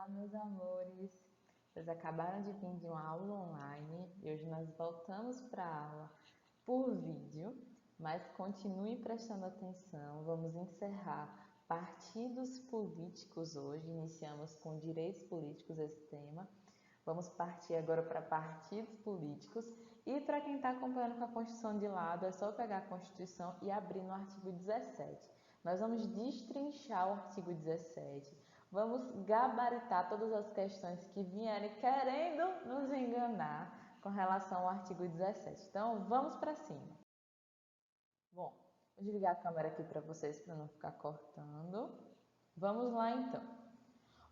Meus amores! Vocês acabaram de vir de uma aula online e hoje nós voltamos para a aula por vídeo, mas continuem prestando atenção. Vamos encerrar partidos políticos hoje. Iniciamos com direitos políticos esse tema. Vamos partir agora para partidos políticos. E para quem está acompanhando com a Constituição de lado, é só pegar a Constituição e abrir no artigo 17. Nós vamos destrinchar o artigo 17. Vamos gabaritar todas as questões que vierem querendo nos enganar com relação ao artigo 17. Então, vamos para cima. Bom, vou desligar a câmera aqui para vocês para não ficar cortando. Vamos lá então.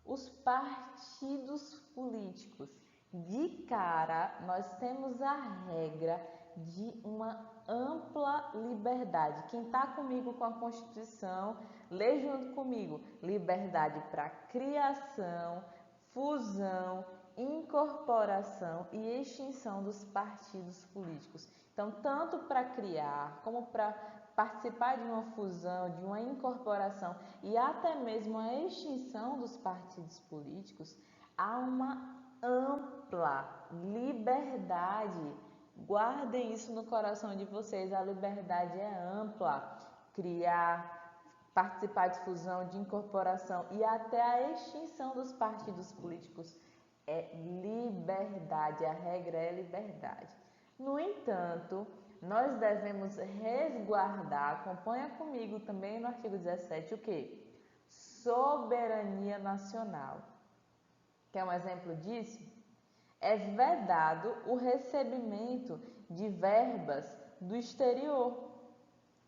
Os partidos políticos. De cara, nós temos a regra de uma ampla liberdade. Quem está comigo com a Constituição, lê junto comigo. Liberdade para criação, fusão, incorporação e extinção dos partidos políticos. Então, tanto para criar como para participar de uma fusão, de uma incorporação e até mesmo a extinção dos partidos políticos, há uma ampla liberdade. Guardem isso no coração de vocês, a liberdade é ampla. Criar, participar de fusão, de incorporação e até a extinção dos partidos políticos é liberdade, a regra é liberdade. No entanto, nós devemos resguardar, acompanha comigo também no artigo 17, o quê? Soberania nacional. Quer um exemplo disso? É vedado o recebimento de verbas do exterior,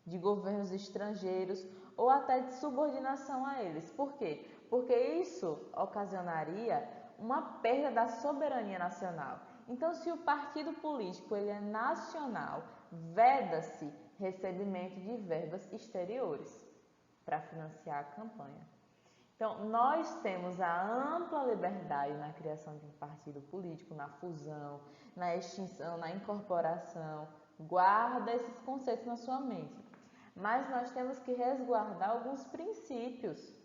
de governos estrangeiros ou até de subordinação a eles. Por quê? Porque isso ocasionaria uma perda da soberania nacional. Então, se o partido político ele é nacional, veda-se recebimento de verbas exteriores para financiar a campanha. Então, nós temos a ampla liberdade na criação de um partido político, na fusão, na extinção, na incorporação. Guarda esses conceitos na sua mente. Mas nós temos que resguardar alguns princípios,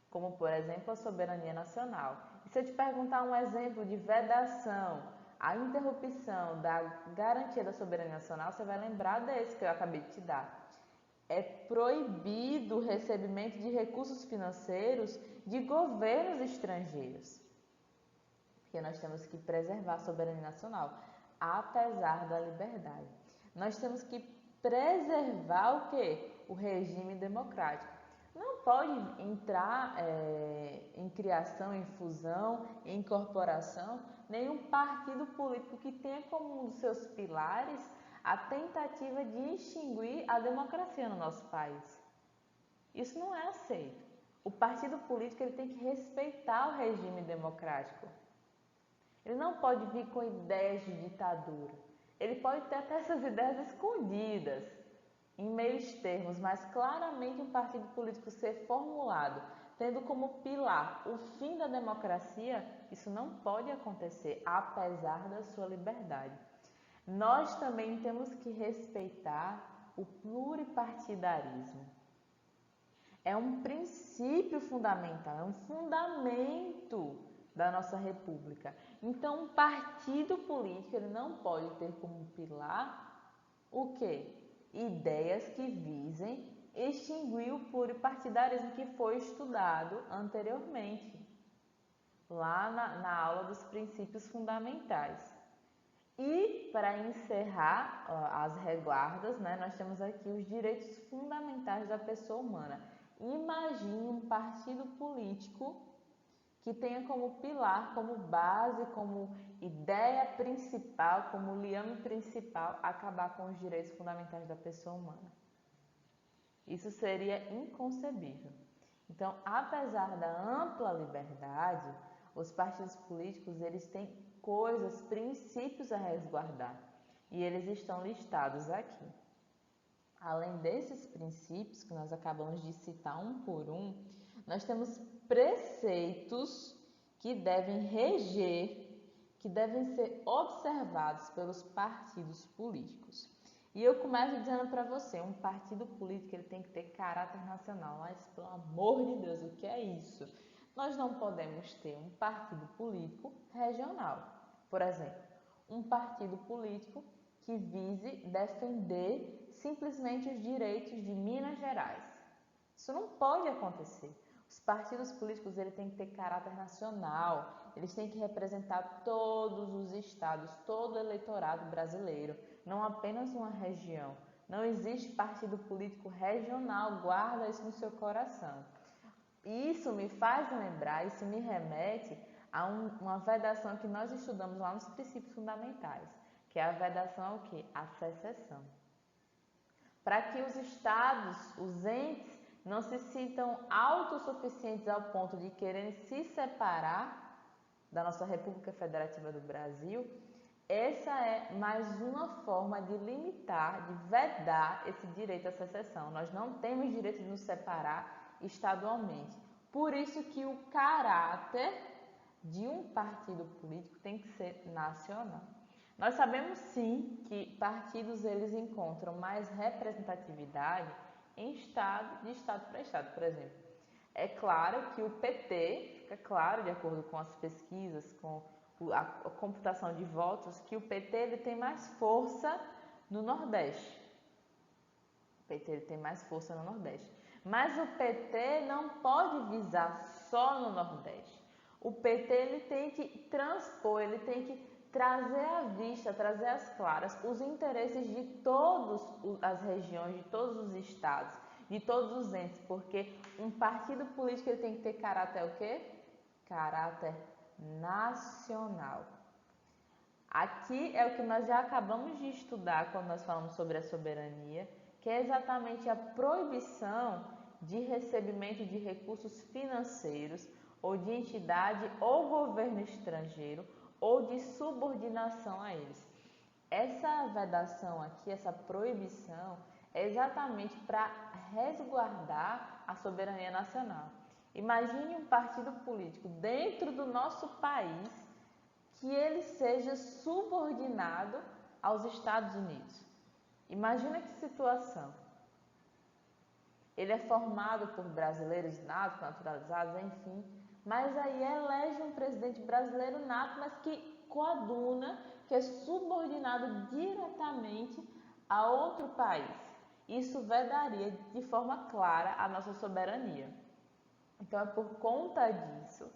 como, por exemplo, a soberania nacional. E se eu te perguntar um exemplo de vedação, a interrupção da garantia da soberania nacional, você vai lembrar desse que eu acabei de te dar. É proibido o recebimento de recursos financeiros de governos estrangeiros, porque nós temos que preservar a soberania nacional, apesar da liberdade. Nós temos que preservar o quê? O regime democrático. Não pode entrar em criação, em fusão, em incorporação, nenhum partido político que tenha como um dos seus pilares a tentativa de extinguir a democracia no nosso país. Isso não é aceito. O partido político ele tem que respeitar o regime democrático. Ele não pode vir com ideias de ditadura. Ele pode ter até essas ideias escondidas, em meios termos, mas claramente um partido político ser formulado, tendo como pilar o fim da democracia, isso não pode acontecer, apesar da sua liberdade. Nós também temos que respeitar o pluripartidarismo. É um princípio fundamental, é um fundamento da nossa república. Então, um partido político ele não pode ter como pilar o quê? Ideias que visem extinguir o pluripartidarismo que foi estudado anteriormente, lá na aula dos princípios fundamentais. E, para encerrar as resguardas, nós temos aqui os direitos fundamentais da pessoa humana. Imagine um partido político que tenha como pilar, como base, como ideia principal, como liame principal, acabar com os direitos fundamentais da pessoa humana. Isso seria inconcebível. Então, apesar da ampla liberdade, os partidos políticos eles têm coisas, princípios a resguardar. E eles estão listados aqui. Além desses princípios que nós acabamos de citar um por um, nós temos preceitos que devem reger, que devem ser observados pelos partidos políticos. E eu começo dizendo para você, um partido político ele tem que ter caráter nacional. Mas, pelo amor de Deus, o que é isso? Nós não podemos ter um partido político regional. Por exemplo, um partido político que vise defender simplesmente os direitos de Minas Gerais. Isso não pode acontecer. Os partidos políticos têm que ter caráter nacional, eles têm que representar todos os estados, todo o eleitorado brasileiro, não apenas uma região. Não existe partido político regional, guarda isso no seu coração. Isso me faz lembrar, isso me remete a uma vedação que nós estudamos lá nos princípios fundamentais, que é a vedação o quê? A secessão. Para que os estados, os entes, não se sintam autossuficientes ao ponto de quererem se separar da nossa República Federativa do Brasil, essa é mais uma forma de limitar, de vedar esse direito à secessão. Nós não temos direito de nos separar estadualmente. Por isso que o caráter de um partido político tem que ser nacional. Nós sabemos sim que partidos eles encontram mais representatividade em estado, de estado para estado, por exemplo. É claro que o PT, fica claro de acordo com as pesquisas, com a computação de votos, que o PT ele tem mais força no Nordeste. O PT ele tem mais força no Nordeste. Mas o PT não pode visar só no Nordeste. O PT ele tem que transpor, ele tem que trazer à vista, trazer às claras os interesses de todas as regiões, de todos os estados, de todos os entes, porque um partido político ele tem que ter caráter o quê? Caráter nacional. Aqui é o que nós já acabamos de estudar quando nós falamos sobre a soberania, que é exatamente a proibição de recebimento de recursos financeiros ou de entidade ou governo estrangeiro ou de subordinação a eles. Essa vedação aqui, essa proibição, é exatamente para resguardar a soberania nacional. Imagine um partido político dentro do nosso país que ele seja subordinado aos Estados Unidos. Imagina que situação. Ele é formado por brasileiros natos, naturalizados, enfim, mas aí elege um presidente brasileiro nato, mas que coaduna, que é subordinado diretamente a outro país. Isso vedaria de forma clara a nossa soberania. Então é por conta disso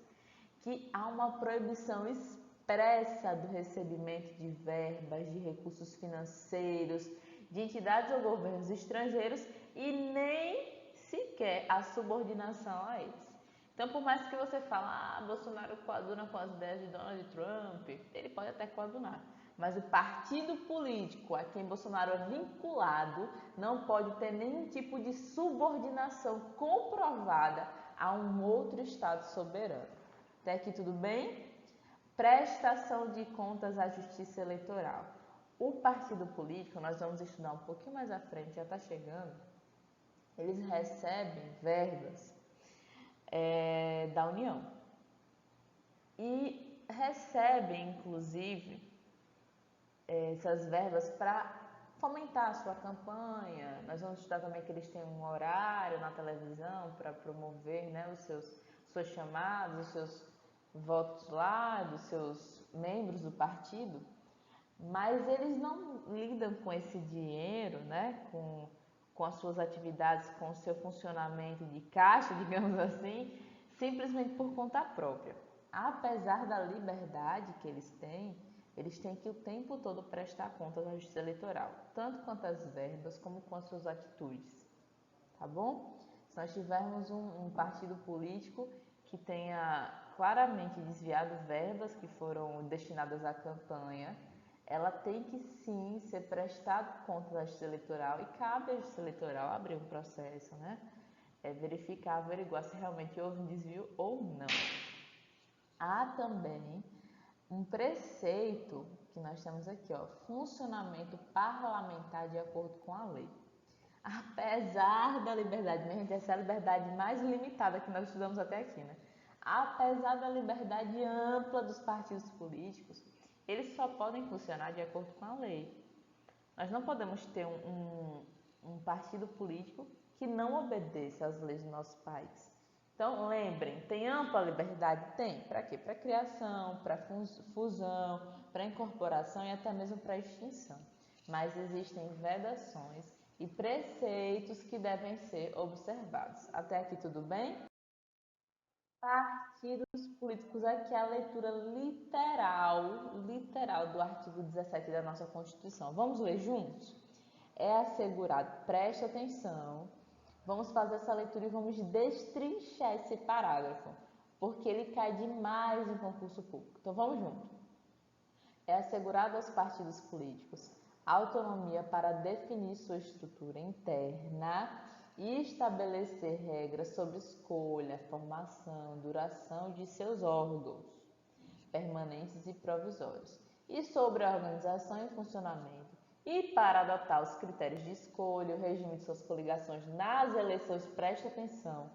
que há uma proibição expressa do recebimento de verbas, de recursos financeiros, de entidades ou governos estrangeiros e nem sequer a subordinação a eles. Então, por mais que você fale, Bolsonaro coaduna com as ideias de Donald Trump, ele pode até coadunar, mas o partido político a quem Bolsonaro é vinculado não pode ter nenhum tipo de subordinação comprovada a um outro Estado soberano. Até aqui tudo bem? Prestação de contas à Justiça Eleitoral. O partido político, nós vamos estudar um pouquinho mais à frente, já está chegando, eles recebem verbas da União e recebem, inclusive, essas verbas para fomentar a sua campanha. Nós vamos estudar também que eles têm um horário na televisão para promover, né, suas chamadas, os seus votos lá, dos seus membros do partido, mas eles não lidam com esse dinheiro, né, com as suas atividades, com o seu funcionamento de caixa, digamos assim, simplesmente por conta própria. Apesar da liberdade que eles têm que o tempo todo prestar contas à Justiça Eleitoral, tanto quanto as verbas como com as suas atitudes, tá bom? Se nós tivermos um partido político que tenha claramente desviado verbas que foram destinadas à campanha, ela tem que sim ser prestado contas à Justiça Eleitoral e cabe à Justiça Eleitoral abrir um processo, né? Verificar, averiguar se realmente houve um desvio ou não. Há também um preceito que nós temos aqui, ó, funcionamento parlamentar de acordo com a lei. Apesar da liberdade, minha gente, essa é a liberdade mais limitada que nós estudamos até aqui, né? Apesar da liberdade ampla dos partidos políticos, eles só podem funcionar de acordo com a lei. Nós não podemos ter um partido político que não obedeça às leis do nosso país. Então, lembrem, tem ampla liberdade? Tem. Para quê? Para criação, para fusão, para incorporação e até mesmo para extinção. Mas existem vedações e preceitos que devem ser observados. Até aqui tudo bem? Partidos políticos, aqui é a leitura literal do artigo 17 da nossa Constituição. Vamos ler juntos? É assegurado, preste atenção, vamos fazer essa leitura e vamos destrinchar esse parágrafo, porque ele cai demais em concurso público. Então vamos junto. É assegurado aos partidos políticos autonomia para definir sua estrutura interna e estabelecer regras sobre escolha, formação, duração de seus órgãos permanentes e provisórios, e sobre a organização e funcionamento, e para adotar os critérios de escolha, o regime de suas coligações nas eleições, preste atenção,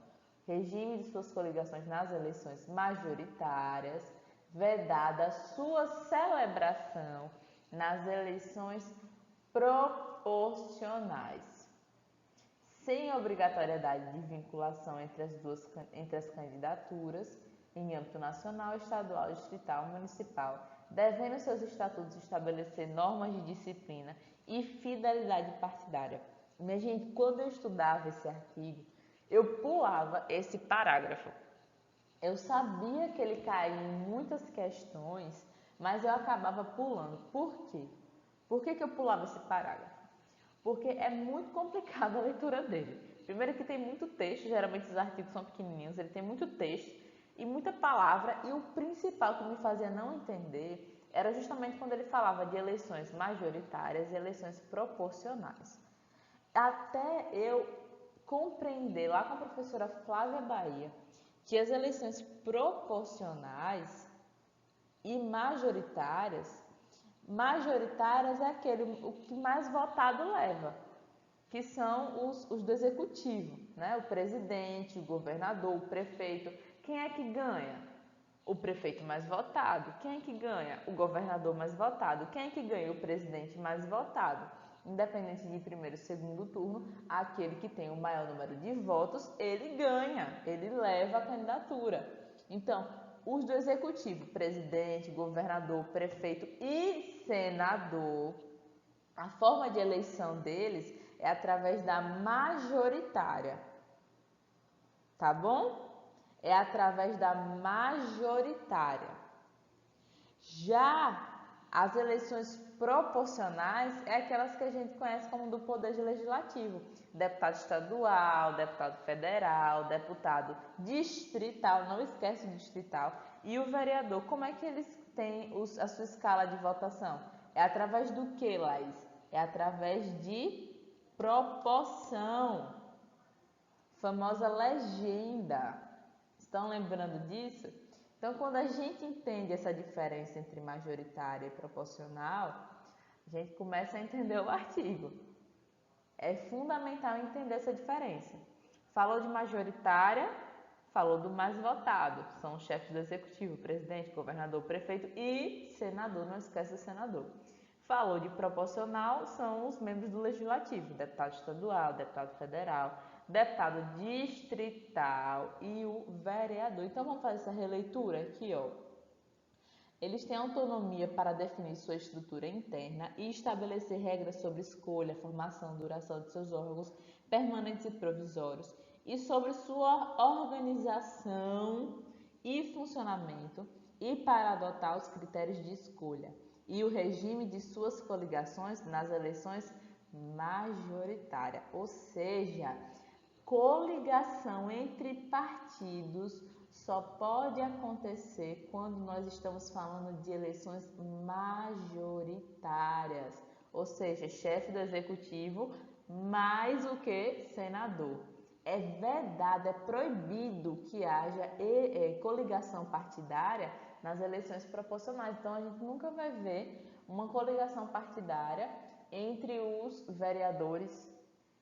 regime de suas coligações nas eleições majoritárias, vedada sua celebração nas eleições proporcionais, sem obrigatoriedade de vinculação entre as candidaturas em âmbito nacional, estadual, distrital, municipal, devendo seus estatutos estabelecer normas de disciplina e fidelidade partidária. Minha gente, quando eu estudava esse artigo, eu pulava esse parágrafo. Eu sabia que ele caía em muitas questões, mas eu acabava pulando. Por quê? Por que eu pulava esse parágrafo? Porque é muito complicada a leitura dele. Primeiro que tem muito texto, geralmente os artigos são pequenininhos, ele tem muito texto e muita palavra, e o principal que me fazia não entender era justamente quando ele falava de eleições majoritárias e eleições proporcionais. Até eu compreender lá com a professora Flávia Bahia que as eleições proporcionais e majoritárias é o que mais votado leva, que são os do executivo, né? O presidente, o governador, o prefeito. Quem é que ganha? O prefeito mais votado. Quem é que ganha? O governador mais votado. Quem é que ganha? O presidente mais votado. Independente de primeiro ou segundo turno, aquele que tem o maior número de votos, ele ganha, ele leva a candidatura. Então, os do executivo, presidente, governador, prefeito e senador, a forma de eleição deles é através da majoritária, tá bom? É através da majoritária. Já as eleições proporcionais é aquelas que a gente conhece como do poder legislativo. Deputado estadual, deputado federal, deputado distrital, não esquece o distrital, e o vereador. Como é que eles têm a sua escala de votação? É através do que, Laís? É através de proporção, famosa legenda. Estão lembrando disso? Então, quando a gente entende essa diferença entre majoritária e proporcional, a gente começa a entender o artigo. É fundamental entender essa diferença. Falou de majoritária, falou do mais votado, que são os chefes do executivo, presidente, governador, prefeito e senador, não esquece do senador. Falou de proporcional, são os membros do legislativo, deputado estadual, deputado federal, deputado distrital e o vereador. Então vamos fazer essa releitura aqui, ó. Eles têm autonomia para definir sua estrutura interna e estabelecer regras sobre escolha, formação, duração de seus órgãos permanentes e provisórios e sobre sua organização e funcionamento e para adotar os critérios de escolha e o regime de suas coligações nas eleições majoritárias, ou seja, coligação entre partidos só pode acontecer quando nós estamos falando de eleições majoritárias, ou seja, chefe do executivo mais o que senador. É vedado, é proibido que haja coligação partidária nas eleições proporcionais. Então a gente nunca vai ver uma coligação partidária entre os vereadores,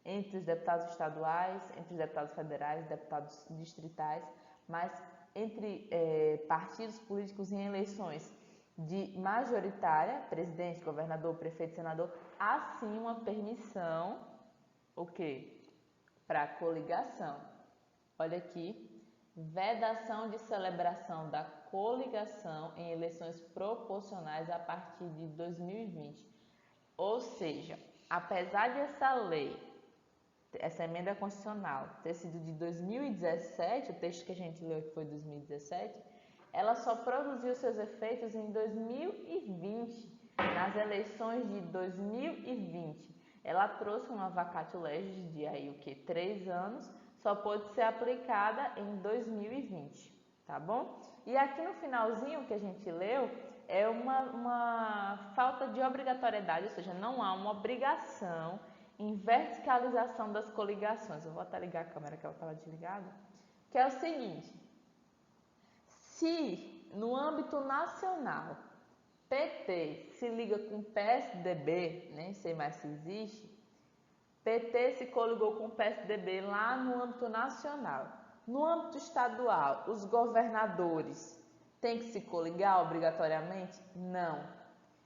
entre os deputados estaduais, entre os deputados federais, deputados distritais, mas entre partidos políticos em eleições de majoritária, presidente, governador, prefeito, senador, há sim uma permissão, o quê? Para coligação. Olha aqui, Vedação de celebração da coligação em eleições proporcionais a partir de 2020. Ou seja, apesar de essa emenda constitucional ter sido de 2017, o texto que a gente leu que foi 2017, ela só produziu seus efeitos em 2020, nas eleições de 2020. Ela trouxe uma vacatio legis de aí o que 3 anos, só pôde ser aplicada em 2020, tá bom? E aqui no finalzinho que a gente leu é uma falta de obrigatoriedade, ou seja, não há uma obrigação em verticalização das coligações. Eu vou até ligar a câmera que ela estava desligada. Que é o seguinte: se no âmbito nacional PT se liga com PSDB, nem sei mais se existe, PT se coligou com o PSDB lá no âmbito nacional. No âmbito estadual, os governadores têm que se coligar obrigatoriamente? Não.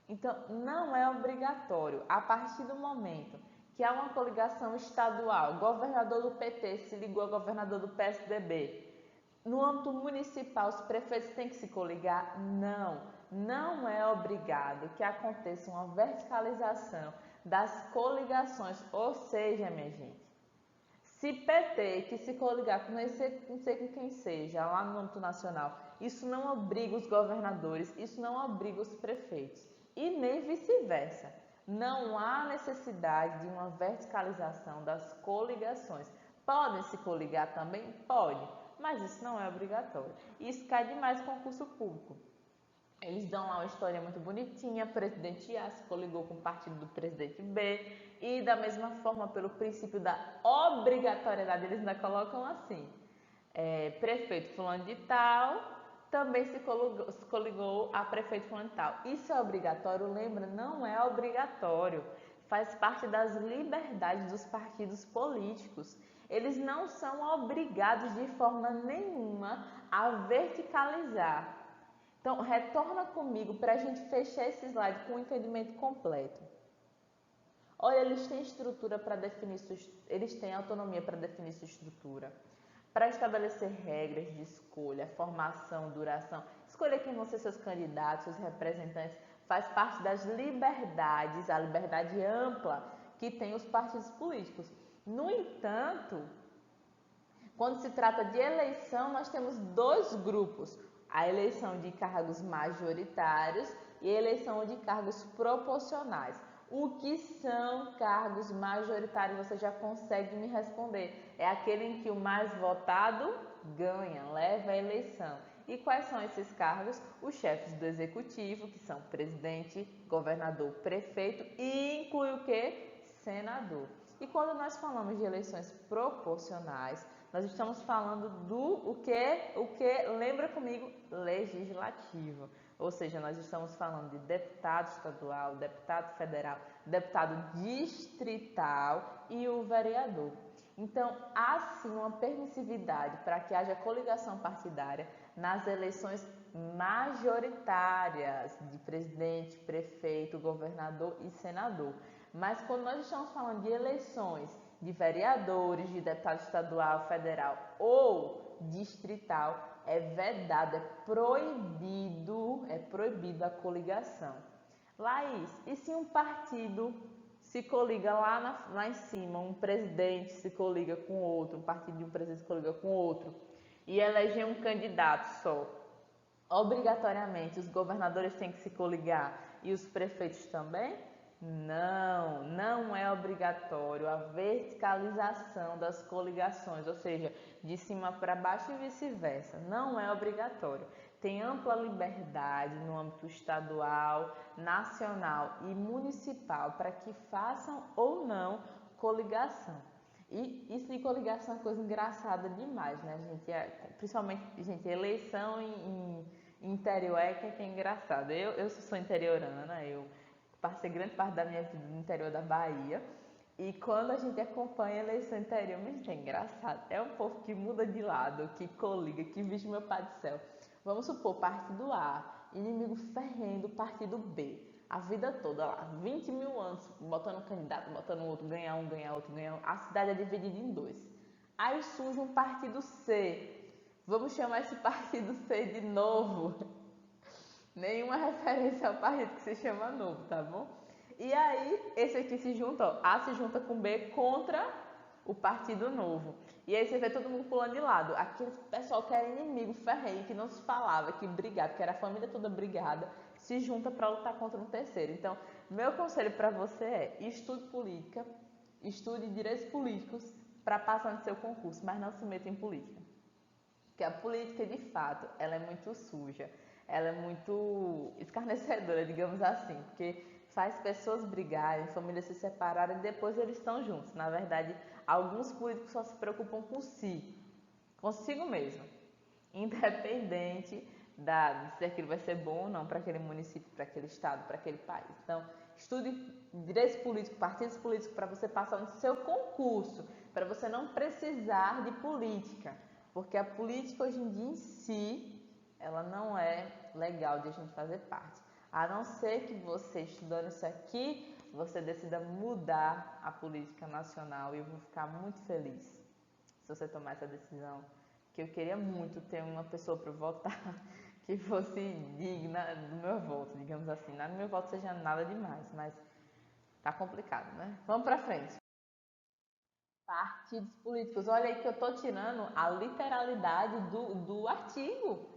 Então, não é obrigatório. A partir do momento que há uma coligação estadual, governador do PT se ligou ao governador do PSDB, no âmbito municipal, os prefeitos têm que se coligar? Não. Não é obrigado que aconteça uma verticalização das coligações, ou seja, minha gente, se PT que se coligar com não sei com quem seja, lá no âmbito nacional, isso não obriga os governadores, isso não obriga os prefeitos, e nem vice-versa. Não há necessidade de uma verticalização das coligações. Podem se coligar também? Pode, mas isso não é obrigatório. Isso cai demais com o concurso público. Eles dão lá uma história muito bonitinha, presidente A se coligou com o partido do presidente B, e da mesma forma, pelo princípio da obrigatoriedade, eles ainda colocam assim, prefeito fulano de tal, também se coligou a prefeito fulano de tal. Isso é obrigatório? Lembra? Não é obrigatório. Faz parte das liberdades dos partidos políticos. Eles não são obrigados de forma nenhuma a verticalizar. Então, retorna comigo para a gente fechar esse slide com o entendimento completo. Olha, eles têm estrutura para definir eles têm autonomia para definir sua estrutura, para estabelecer regras de escolha, formação, duração, escolher quem vão ser seus candidatos, seus representantes, faz parte das liberdades, a liberdade ampla que tem os partidos políticos. No entanto, quando se trata de eleição, nós temos dois grupos: a eleição de cargos majoritários e a eleição de cargos proporcionais. O que são cargos majoritários? Você já consegue me responder. É aquele em que o mais votado ganha, leva a eleição. E quais são esses cargos? Os chefes do executivo, que são presidente, governador, prefeito, e inclui o que? Senador. E quando nós falamos de eleições proporcionais, nós estamos falando do o que lembra comigo, legislativo. Ou seja, nós estamos falando de deputado estadual, deputado federal, deputado distrital e o vereador. Então, há sim uma permissividade para que haja coligação partidária nas eleições majoritárias de presidente, prefeito, governador e senador. Mas quando nós estamos falando de eleições de vereadores, de deputado estadual, federal ou distrital, é vedado, é proibido a coligação. Laís, e se um partido se coliga lá em cima, um presidente se coliga com outro, um partido de um presidente se coliga com outro e eleger um candidato só? Obrigatoriamente os governadores têm que se coligar e os prefeitos também? Não, não é obrigatório a verticalização das coligações, ou seja, de cima para baixo e vice-versa. Não é obrigatório. Tem ampla liberdade no âmbito estadual, nacional e municipal para que façam ou não coligação. E isso de coligação é uma coisa engraçada demais, né, gente? Principalmente, gente, eleição em interior que é engraçado. Eu sou interiorana, eu passei grande parte da minha vida no interior da Bahia. E quando a gente acompanha a eleição interior, mas é engraçado. É um povo que muda de lado, que coliga, que vixe meu pai do céu. Vamos supor, partido A, inimigo ferrenho do partido B. A vida toda lá, 20 mil anos, botando um candidato, botando outro, ganhar outro, ganhar um. A cidade é dividida em dois. Aí surge um partido C, Vamos chamar esse partido C de Novo. Nenhuma referência ao partido que se chama Novo, tá bom? E aí, esse aqui se junta, ó, A se junta com B contra o Partido Novo. E aí você vê todo mundo pulando de lado. Aquele pessoal que era inimigo ferrenho, que não se falava, que brigava, que era a família toda brigada, se junta para lutar contra um terceiro. Então, meu conselho para você é: estude política, estude direitos políticos para passar no seu concurso, mas não se meta em política. Porque a política, de fato, ela é muito suja, ela é muito escarnecedora, digamos assim, porque faz pessoas brigarem, famílias se separarem e depois eles estão juntos. Na verdade, alguns políticos só se preocupam com si, consigo mesmo, independente de se aquilo vai ser bom ou não para aquele município, para aquele estado, para aquele país. Então, estude direitos políticos, partidos políticos para você passar no seu concurso, para você não precisar de política, porque a política hoje em dia em si, ela não é legal de a gente fazer parte. A não ser que você, estudando isso aqui, você decida mudar a política nacional, e eu vou ficar muito feliz se você tomar essa decisão, que eu queria muito ter uma pessoa para votar que fosse digna do meu voto, digamos assim. Não é que meu voto seja nada demais, mas tá complicado, né? Vamos para frente. Partidos políticos. Olha aí que eu tô tirando a literalidade do artigo.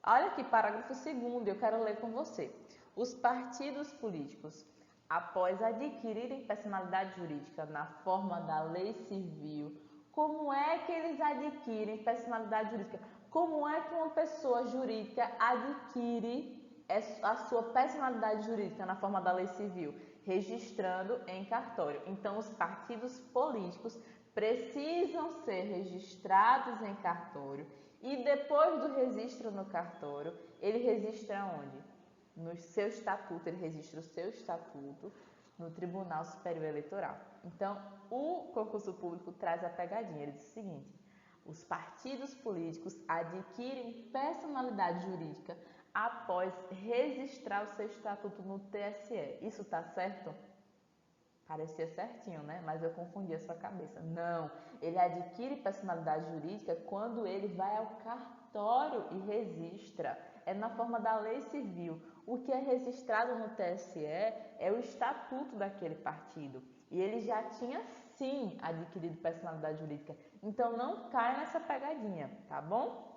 Olha aqui, parágrafo 2º, eu quero ler com você. Os partidos políticos, após adquirirem personalidade jurídica na forma da lei civil, como é que eles adquirem personalidade jurídica? Como é que uma pessoa jurídica adquire a sua personalidade jurídica na forma da lei civil? Registrando em cartório. Então, os partidos políticos precisam ser registrados em cartório. E depois do registro no cartório, ele registra onde? No seu estatuto, ele registra o seu estatuto no Tribunal Superior Eleitoral. Então, o concurso público traz a pegadinha. Ele diz o seguinte: os partidos políticos adquirem personalidade jurídica após registrar o seu estatuto no TSE. Isso está certo? Parecia certinho, né? Mas eu confundi a sua cabeça. Não, ele adquire personalidade jurídica quando ele vai ao cartório e registra. É na forma da lei civil. O que é registrado no TSE é o estatuto daquele partido. E ele já tinha, sim, adquirido personalidade jurídica. Então não cai nessa pegadinha, tá bom?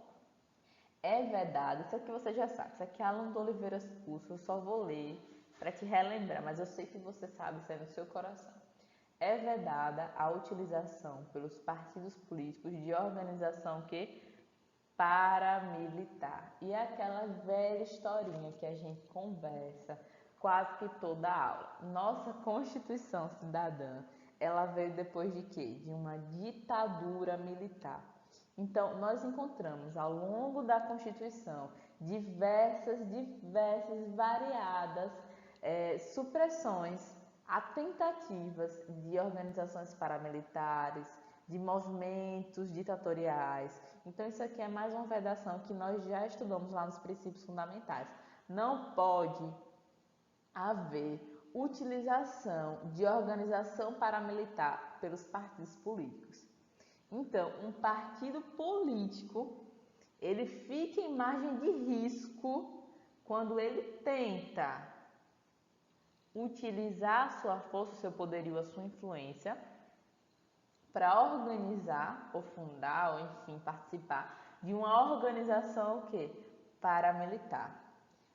É vedado, isso aqui você já sabe. Isso aqui é Alan do Oliveira Curso, eu só vou ler para te relembrar, mas eu sei que você sabe, isso é no seu coração. É vedada a utilização pelos partidos políticos de organização que paramilitar. E é aquela velha historinha que a gente conversa quase que toda aula. Nossa Constituição Cidadã, ela veio depois de quê? De uma ditadura militar. Então, nós encontramos ao longo da Constituição diversas, variadas supressões a tentativas de organizações paramilitares, de movimentos ditatoriais. Então, isso aqui é mais uma vedação que nós já estudamos lá nos princípios fundamentais. Não pode haver utilização de organização paramilitar pelos partidos políticos. Então, um partido político, ele fica em margem de risco quando ele tenta utilizar a sua força, o seu poderio, a sua influência para organizar, ou fundar, ou enfim, participar de uma organização o quê? Paramilitar.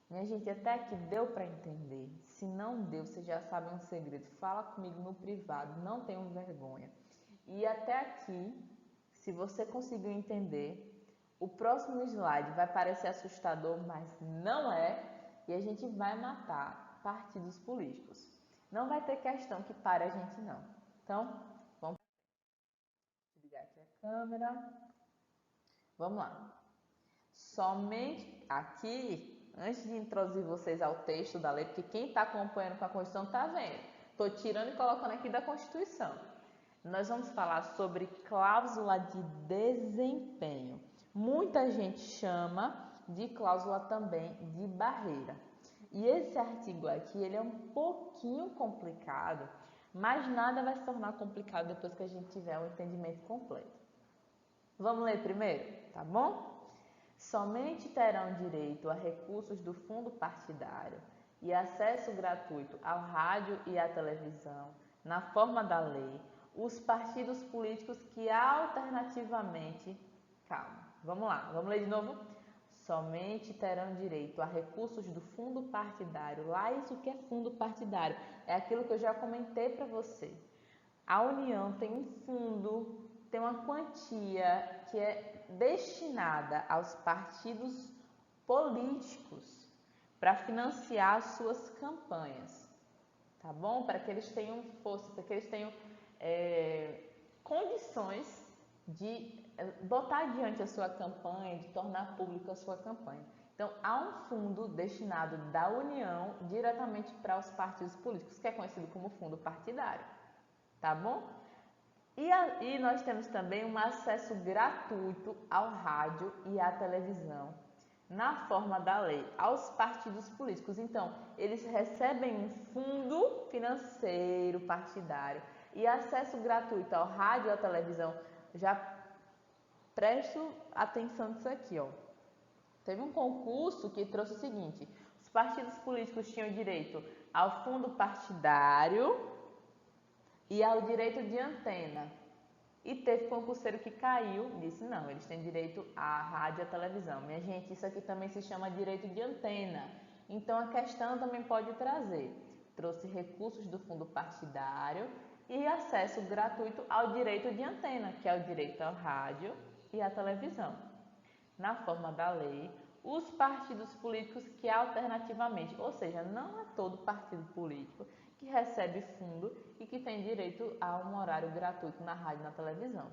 Minha gente, até aqui deu para entender? Se não deu, você já sabe um segredo. Fala comigo no privado, não tenham vergonha. E até aqui, se você conseguiu entender, o próximo slide vai parecer assustador, mas não é, e a gente vai matar partidos políticos. Não vai ter questão que pare a gente não. Então, vamos ligar aqui a câmera. Vamos lá. Somente aqui, antes de introduzir vocês ao texto da lei, porque quem está acompanhando com a Constituição está vendo. Estou tirando e colocando aqui da Constituição. Nós vamos falar sobre cláusula de desempenho. Muita gente chama de cláusula também de barreira. E esse artigo aqui, ele é um pouquinho complicado, mas nada vai se tornar complicado depois que a gente tiver um entendimento completo. Vamos ler primeiro, tá bom? somente terão direito a recursos do fundo partidário e acesso gratuito ao rádio e à televisão, na forma da lei, os partidos políticos que alternativamente... Calma, vamos lá, vamos ler de novo? Somente terão direito a recursos do fundo partidário. Lá, isso que é fundo partidário? É aquilo que eu já comentei para você. A União tem um fundo, tem uma quantia que é destinada aos partidos políticos para financiar as suas campanhas, tá bom? Para que eles tenham força, para que eles tenham condições de botar adiante a sua campanha, de tornar pública a sua campanha. Então, há um fundo destinado da União diretamente para os partidos políticos, que é conhecido como fundo partidário, tá bom? E nós temos também um acesso gratuito ao rádio e à televisão, na forma da lei, aos partidos políticos. Então, eles recebem um fundo financeiro partidário e acesso gratuito ao rádio e à televisão. Já presto atenção nisso aqui, ó. Teve um concurso que trouxe o seguinte: os partidos políticos tinham direito ao fundo partidário e ao direito de antena. E teve concurseiro que caiu, disse não, eles têm direito à rádio e à televisão. Minha gente, isso aqui também se chama direito de antena. Então a questão também pode trazer. Trouxe recursos do fundo partidário e acesso gratuito ao direito de antena, que é o direito ao rádio e à televisão. Na forma da lei, os partidos políticos que alternativamente, ou seja, não é todo partido político que recebe fundo e que tem direito a um horário gratuito na rádio e na televisão.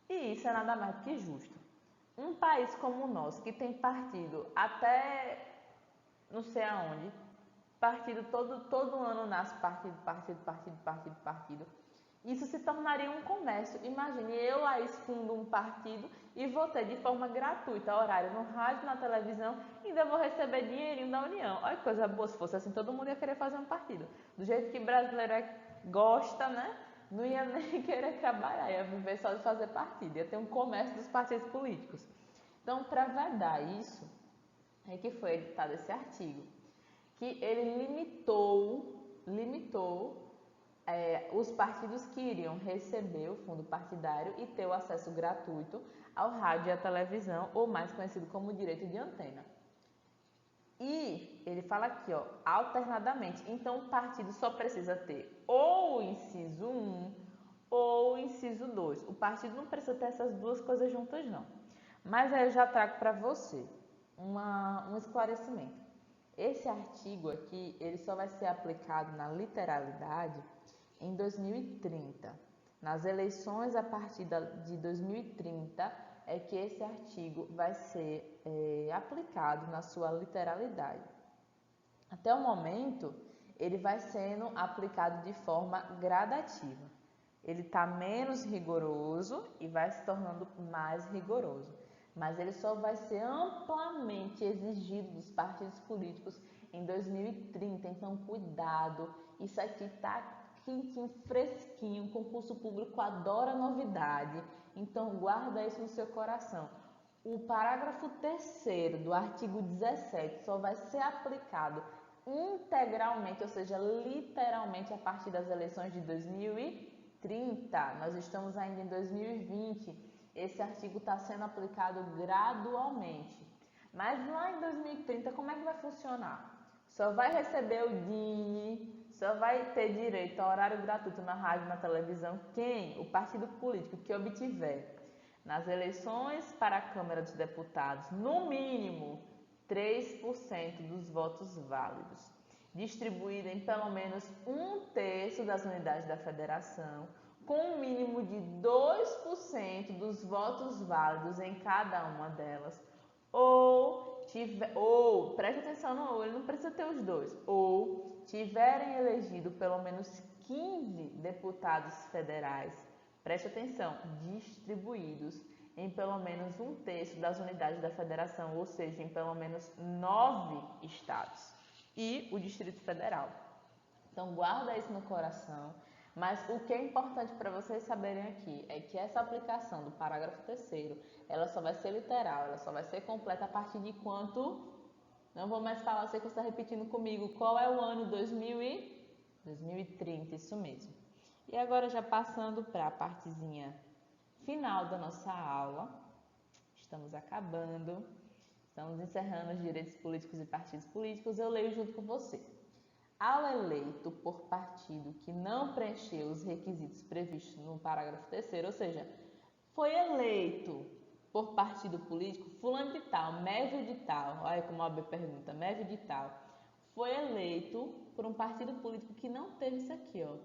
E isso é nada mais do que justo. Um país como o nosso, que tem partido até não sei aonde, partido todo ano nasce partido, isso se tornaria um comércio. Imagine, eu lá fundo um partido e vou ter de forma gratuita horário no rádio, na televisão e ainda vou receber dinheirinho da União. Olha que coisa boa, se fosse assim, todo mundo ia querer fazer um partido. Do jeito que brasileiro gosta, né? Não ia nem querer trabalhar, ia viver só de fazer partido, ia ter um comércio dos partidos políticos. Então, para vedar isso, é que foi editado esse artigo, que ele limitou os partidos que iriam receber o fundo partidário e ter o acesso gratuito ao rádio e à televisão, ou mais conhecido como direito de antena. E ele fala aqui, ó, alternadamente. Então, o partido só precisa ter ou o inciso 1 ou o inciso 2. O partido não precisa ter essas duas coisas juntas, não. Mas aí eu já trago para você um esclarecimento. Esse artigo aqui, ele só vai ser aplicado na literalidade em 2030. Nas eleições a partir de 2030 é que esse artigo vai ser aplicado na sua literalidade. Até o momento, ele vai sendo aplicado de forma gradativa. Ele está menos rigoroso e vai se tornando mais rigoroso. Mas ele só vai ser amplamente exigido dos partidos políticos em 2030. Então, cuidado, isso aqui está quentinho, fresquinho, o concurso público adora novidade, então guarda isso no seu coração. O parágrafo 3º do artigo 17 só vai ser aplicado integralmente, ou seja, literalmente a partir das eleições de 2030. Nós estamos ainda em 2020, esse artigo está sendo aplicado gradualmente. Mas lá em 2030, como é que vai funcionar? Só vai receber o DINE, só vai ter direito a horário gratuito na rádio e na televisão quem? O partido político que obtiver nas eleições para a Câmara dos Deputados, no mínimo 3% dos votos válidos, distribuído em pelo menos 1/3 das unidades da federação, com um mínimo de 2% dos votos válidos em cada uma delas, preste atenção no ou, ele não precisa ter os dois, ou tiverem elegido pelo menos 15 deputados federais, preste atenção, distribuídos em pelo menos 1/3 das unidades da federação, ou seja, em pelo menos 9 estados e o Distrito Federal. Então guarda isso no coração. Mas o que é importante para vocês saberem aqui é que essa aplicação do parágrafo 3º, ela só vai ser literal, ela só vai ser completa a partir de quanto... Não vou mais falar, sei que você está repetindo comigo, qual é o ano 2030, isso mesmo. E agora já passando para a partezinha final da nossa aula, estamos acabando, estamos encerrando os direitos políticos e partidos políticos, eu leio junto com você. Ao eleito por partido que não preencheu os requisitos previstos no parágrafo 3º, ou seja, foi eleito por partido político, fulano de tal, Mévio de tal, olha como a OAB pergunta, Mévio de tal, foi eleito por um partido político que não teve isso aqui, ó,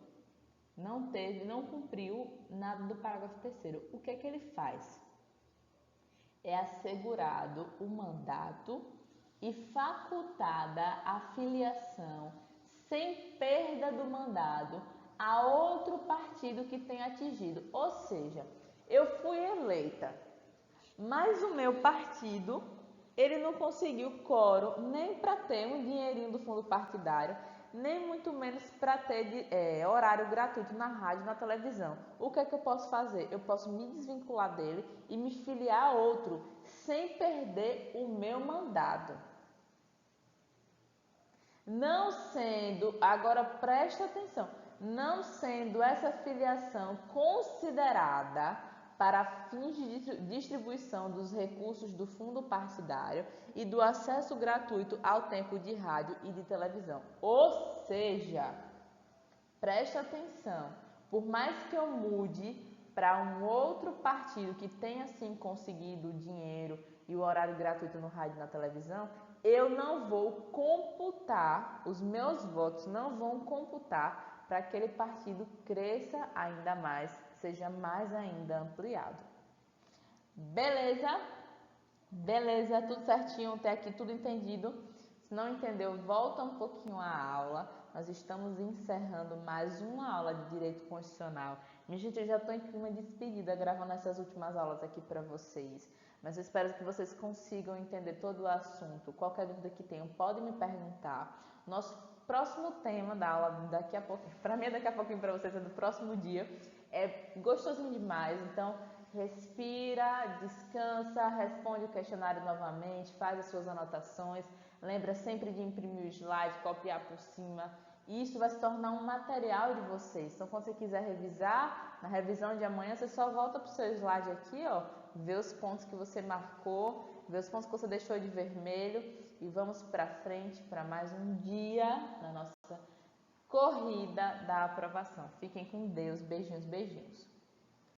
não cumpriu nada do parágrafo 3º. O que é que ele faz? É assegurado o mandato e facultada a filiação sem perda do mandado a outro partido que tenha atingido. Ou seja, eu fui eleita, mas o meu partido, ele não conseguiu quórum nem para ter um dinheirinho do fundo partidário, nem muito menos para ter horário gratuito na rádio e na televisão. O que é que eu posso fazer? Eu posso me desvincular dele e me filiar a outro, sem perder o meu mandado. Não sendo, agora presta atenção, não sendo essa filiação considerada para fins de distribuição dos recursos do fundo partidário e do acesso gratuito ao tempo de rádio e de televisão. Ou seja, presta atenção, por mais que eu mude para um outro partido que tenha sim conseguido o dinheiro e o horário gratuito no rádio e na televisão, eu não vou computar, os meus votos não vão computar para que aquele partido cresça ainda mais, seja mais ainda ampliado. Beleza? Beleza, tudo certinho, até aqui tudo entendido? Se não entendeu, volta um pouquinho a aula. Nós estamos encerrando mais uma aula de Direito Constitucional. Minha gente, eu já estou em clima de despedida gravando essas últimas aulas aqui para vocês. Mas eu espero que vocês consigam entender todo o assunto. Qualquer dúvida que tenham, pode me perguntar. Nosso próximo tema da aula, daqui a pouquinho, para mim daqui a pouquinho, para vocês é do próximo dia, é gostosinho demais, então respira, descansa, responde o questionário novamente, faz as suas anotações, lembra sempre de imprimir o slide, copiar por cima. Isso vai se tornar um material de vocês. Então, quando você quiser revisar, na revisão de amanhã, você só volta para o seu slide aqui, ó, vê os pontos que você marcou, vê os pontos que você deixou de vermelho e vamos para frente para mais um dia na nossa corrida da aprovação. Fiquem com Deus. Beijinhos, beijinhos.